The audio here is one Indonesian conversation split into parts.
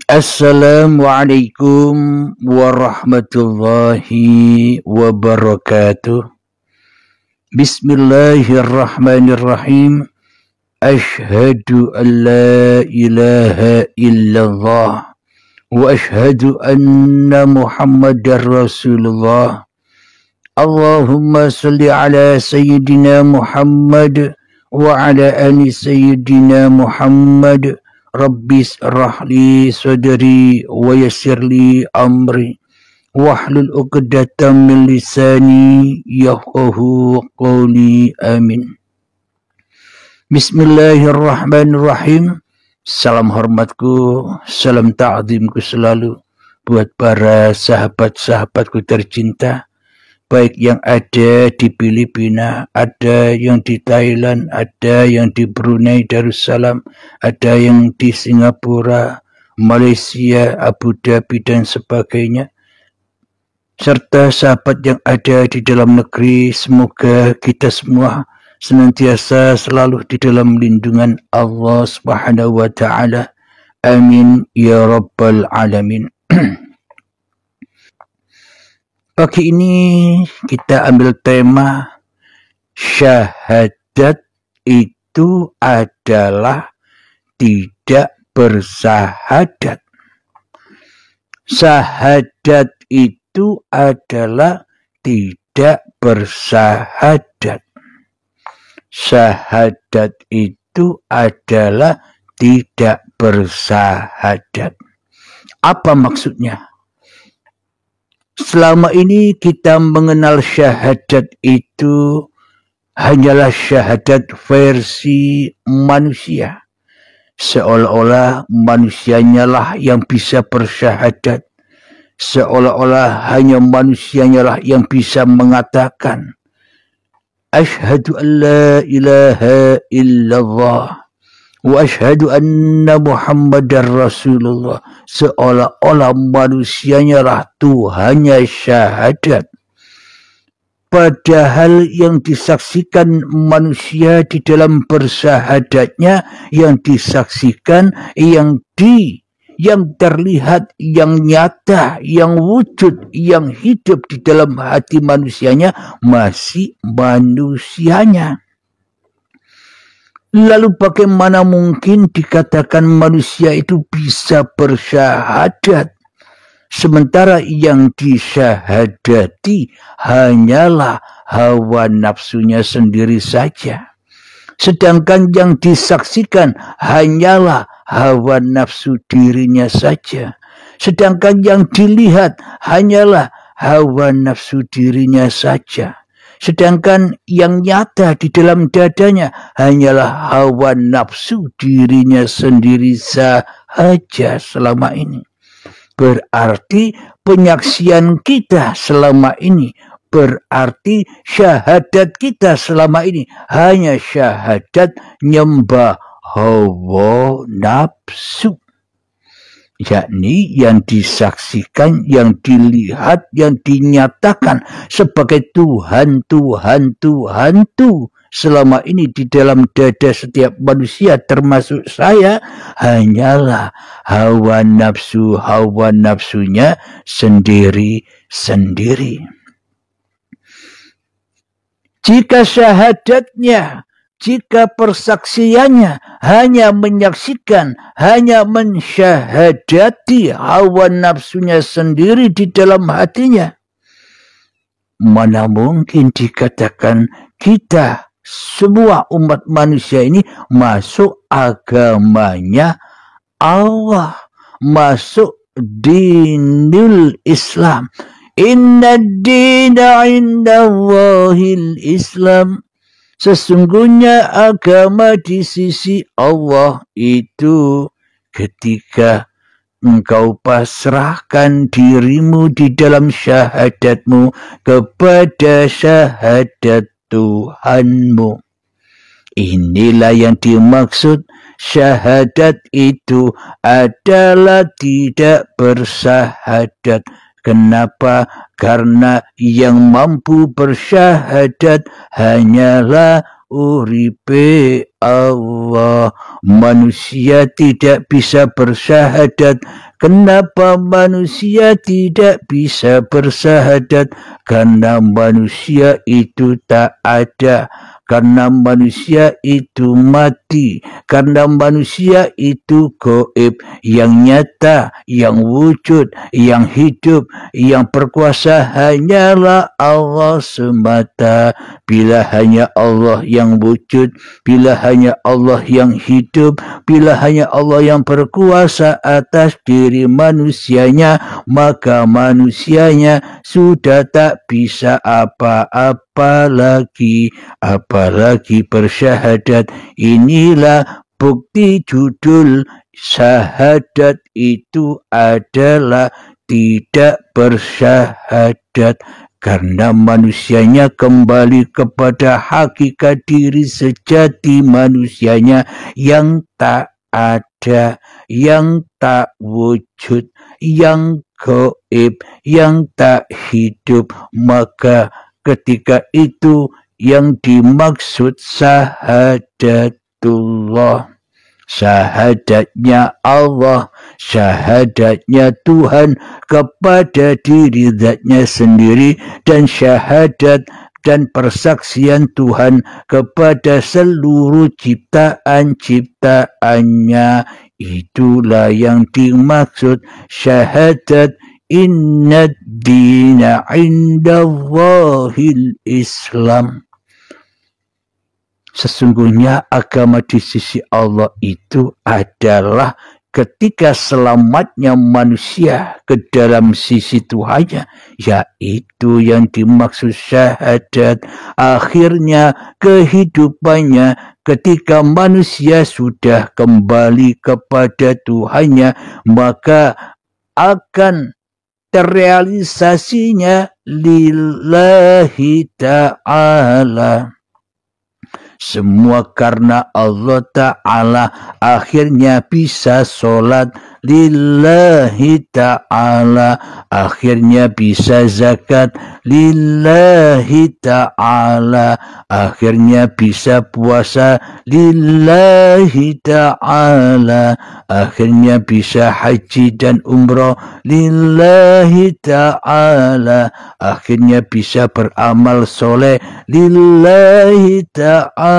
Assalamualaikum warahmatullahi wabarakatuh. Bismillahirrahmanirrahim. Ashhadu an la ilaha illallah wa ashhadu anna Muhammadar Rasulullah. Allahumma salli ala sayyidina Muhammad wa ala ali sayyidina Muhammad. Rabbis rahli sadri wa yassirli amri wahlul 'uqdatam min lisani yafqahu qawli. Amin. Bismillahirrahmanirrahim. Salam hormatku, salam ta'zimku selalu buat para sahabat-sahabatku tercinta, baik yang ada di Filipina, ada yang di Thailand, ada yang di Brunei Darussalam, ada yang di Singapura, Malaysia, Abu Dhabi dan sebagainya, serta sahabat yang ada di dalam negeri. Semoga kita semua senantiasa selalu di dalam lindungan Allah Subhanahu wa taala. Amin ya rabbal alamin. Pagi ini kita ambil tema syahadat itu adalah tidak bersahadat. Syahadat itu adalah tidak bersahadat. Syahadat itu adalah tidak bersahadat. Apa maksudnya? Selama ini kita mengenal syahadat itu hanyalah syahadat versi manusia. Seolah-olah manusianya lah yang bisa bersyahadat. Seolah-olah hanya manusianya lah yang bisa mengatakan Asyhadu an la ilaha illallah wa asyhadu anna Muhammadar Rasulullah. Seolah-olah manusianya lah Tuhannya syahadat. Padahal yang disaksikan manusia di dalam bersyahadatnya, yang disaksikan, yang terlihat, yang nyata, yang wujud, yang hidup di dalam hati manusianya masih manusianya. Lalu bagaimana mungkin dikatakan manusia itu bisa bersyahadat, sementara yang disyahadati hanyalah hawa nafsunya sendiri saja. Sedangkan yang disaksikan hanyalah hawa nafsu dirinya saja. Sedangkan yang dilihat hanyalah hawa nafsu dirinya saja. Sedangkan yang nyata di dalam dadanya hanyalah hawa nafsu dirinya sendiri saja selama ini. Berarti penyaksian kita selama ini, berarti syahadat kita selama ini hanya syahadat nyembah hawa nafsu. Yakni yang disaksikan, yang dilihat, yang dinyatakan sebagai Tuhan selama ini di dalam dada setiap manusia termasuk saya hanyalah hawa nafsunya sendiri-sendiri. Jika syahadatnya, jika persaksiannya hanya menyaksikan, hanya mensyahadati hawa nafsunya sendiri di dalam hatinya, mana mungkin dikatakan kita semua umat manusia ini masuk agamanya Allah, masuk dinul Islam. Inna dina indallahil Islam. Sesungguhnya agama di sisi Allah itu ketika engkau pasrahkan dirimu di dalam syahadatmu kepada syahadat Tuhanmu. Inilah yang dimaksud syahadat itu adalah tidak bersahadat. Kenapa? Karena yang mampu bersyahadat hanyalah uripe Allah. Manusia tidak bisa bersyahadat. Kenapa manusia tidak bisa bersyahadat? Karena manusia itu tak ada. Karena manusia itu mati, karena manusia itu gaib, yang nyata, yang wujud, yang hidup, yang berkuasa hanyalah Allah semata. Bila hanya Allah yang wujud, bila hanya Allah yang hidup, bila hanya Allah yang berkuasa atas diri manusianya, maka manusianya sudah tak bisa apa-apa lagi, apalagi bersyahadat. Inilah bukti judul syahadat itu adalah tidak bersyahadat, karena manusianya kembali kepada hakikat diri sejati manusianya yang tak ada, yang tak wujud, yang gaib, yang tak hidup. Maka ketika itu yang dimaksud syahadatullah, syahadatnya Allah, syahadatnya Tuhan kepada diri zatnya sendiri, dan syahadat dan persaksian Tuhan kepada seluruh ciptaan-ciptaannya. Itulah yang dimaksud syahadat. Inna dina indallahil Islam. Sesungguhnya agama di sisi Allah itu adalah ketika selamatnya manusia ke dalam sisi Tuhannya, yaitu yang dimaksud syahadat. Akhirnya kehidupannya ketika manusia sudah kembali kepada Tuhannya, maka akan terrealisasinya lillahi ta'ala. Semua karena Allah Ta'ala. Akhirnya bisa sholat lillahi ta'ala. Akhirnya bisa zakat lillahi ta'ala. Akhirnya bisa puasa lillahi ta'ala. Akhirnya bisa haji dan umrah lillahi ta'ala. Akhirnya bisa beramal soleh lillahi ta'ala.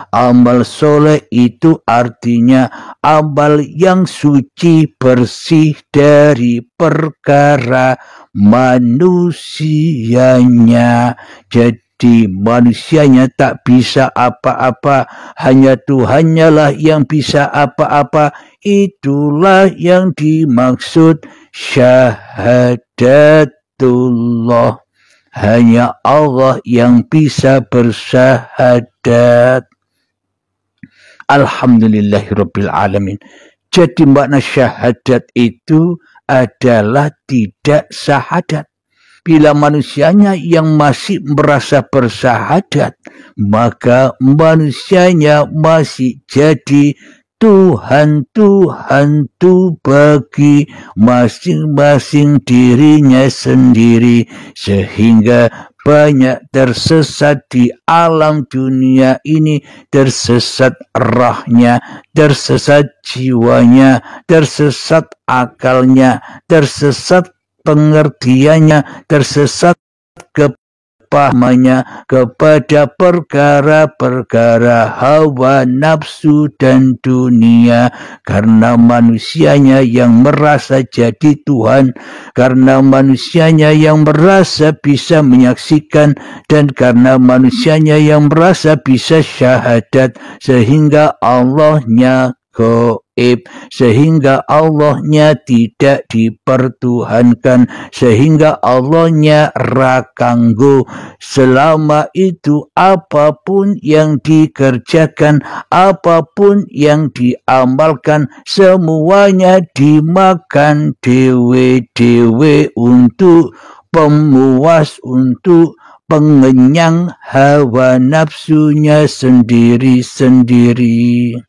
Amal soleh itu artinya amal yang suci, bersih dari perkara manusianya. Jadi manusianya tak bisa apa-apa, hanya Tuhannya lah yang bisa apa-apa. Itulah yang dimaksud syahadatullah. Hanya Allah yang bisa bersyahadat. Alhamdulillahirabbil alamin. Jadi makna syahadat itu adalah tidak syahadat. Bila manusianya yang masih merasa bersyahadat, maka manusianya masih jadi Tuhan-Tuhan itu bagi masing-masing dirinya sendiri, sehingga banyak tersesat di alam dunia ini, tersesat rohnya, tersesat jiwanya, tersesat akalnya, tersesat pengertiannya, tersesat kepahamannya kepada perkara-perkara hawa nafsu dan dunia. Karena manusianya yang merasa jadi Tuhan, karena manusianya yang merasa bisa menyaksikan, dan karena manusianya yang merasa bisa syahadat, sehingga Allahnya gaib, sehingga Allahnya tidak dipertuhankan, sehingga Allahnya rakanggo. Selama itu apapun yang dikerjakan, apapun yang diamalkan, semuanya dimakan dewe-dewe untuk pemuas, untuk pengenyang hawa nafsunya sendiri-sendiri.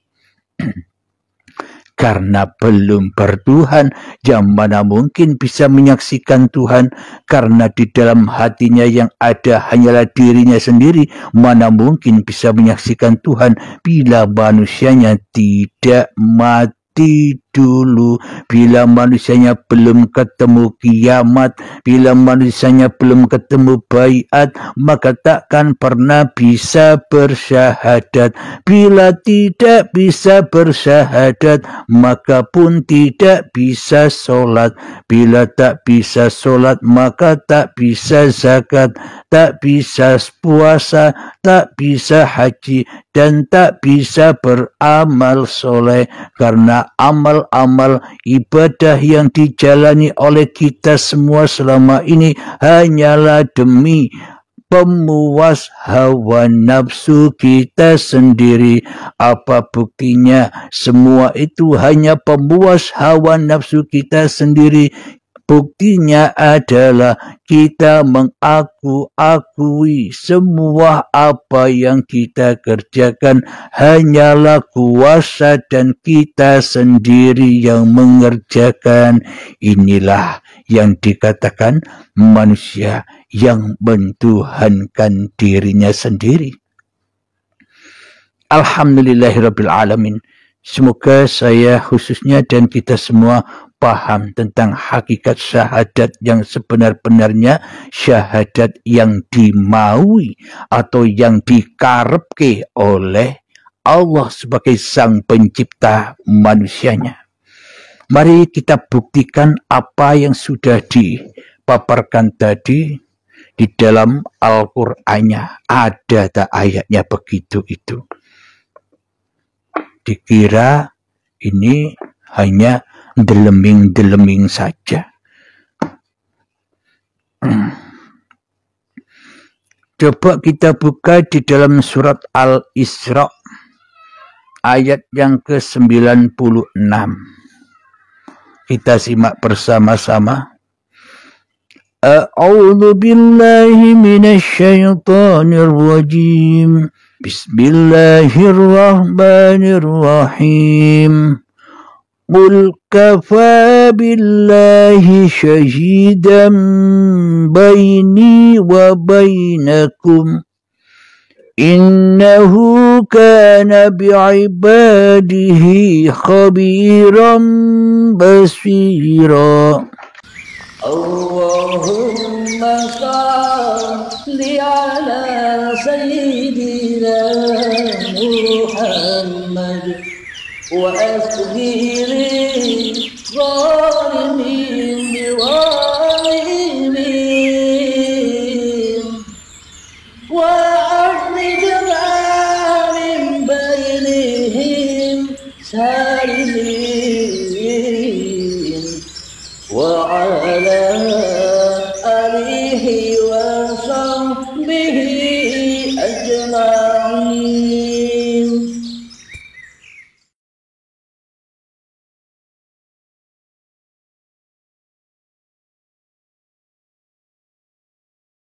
karena belum bertuhan. Yang mana mungkin bisa menyaksikan Tuhan, karena di dalam hatinya yang ada hanyalah dirinya sendiri. Mana mungkin bisa menyaksikan Tuhan bila manusianya tidak mati dulu, bila manusianya belum ketemu kiamat, bila manusianya belum ketemu baiat, maka takkan pernah bisa bersyahadat. Bila tidak bisa bersyahadat, maka pun tidak bisa sholat. Bila tak bisa sholat, maka tak bisa zakat, tak bisa puasa, tak bisa haji, dan tak bisa beramal soleh. Karena amal-amal ibadah yang dijalani oleh kita semua selama ini hanyalah demi pemuas hawa nafsu kita sendiri. Apa buktinya? Semua itu hanya pemuas hawa nafsu kita sendiri. Buktinya adalah kita mengakui semua apa yang kita kerjakan hanyalah kuasa dan kita sendiri yang mengerjakan. Inilah yang dikatakan manusia yang mentuhankan dirinya sendiri. Alhamdulillahirabbil alamin. Semoga saya khususnya dan kita semua paham tentang hakikat syahadat yang sebenar-benarnya, syahadat yang dimaui atau yang dikarepke oleh Allah sebagai sang pencipta manusianya. Mari kita buktikan apa yang sudah dipaparkan tadi di dalam Al-Qur'annya. Ada tak ayatnya begitu itu? Dikira ini hanya deleming-deleming saja. Coba kita buka di dalam surat Al-Isra ayat yang ke-96. Kita simak bersama-sama. A'udzu billahi minasy syaithanir rajim. Bismillahirrahmanirrahim. Qul kafa billahi syahidan baini wa bainakum. Innahu kana bi'ibadihi khabiran basira. Allahumma salli ala sayyidina Muhammad wa asghiri zalimin biwalimin wa akhrijna min bainihim salimin wa ala alihi wa sahbihi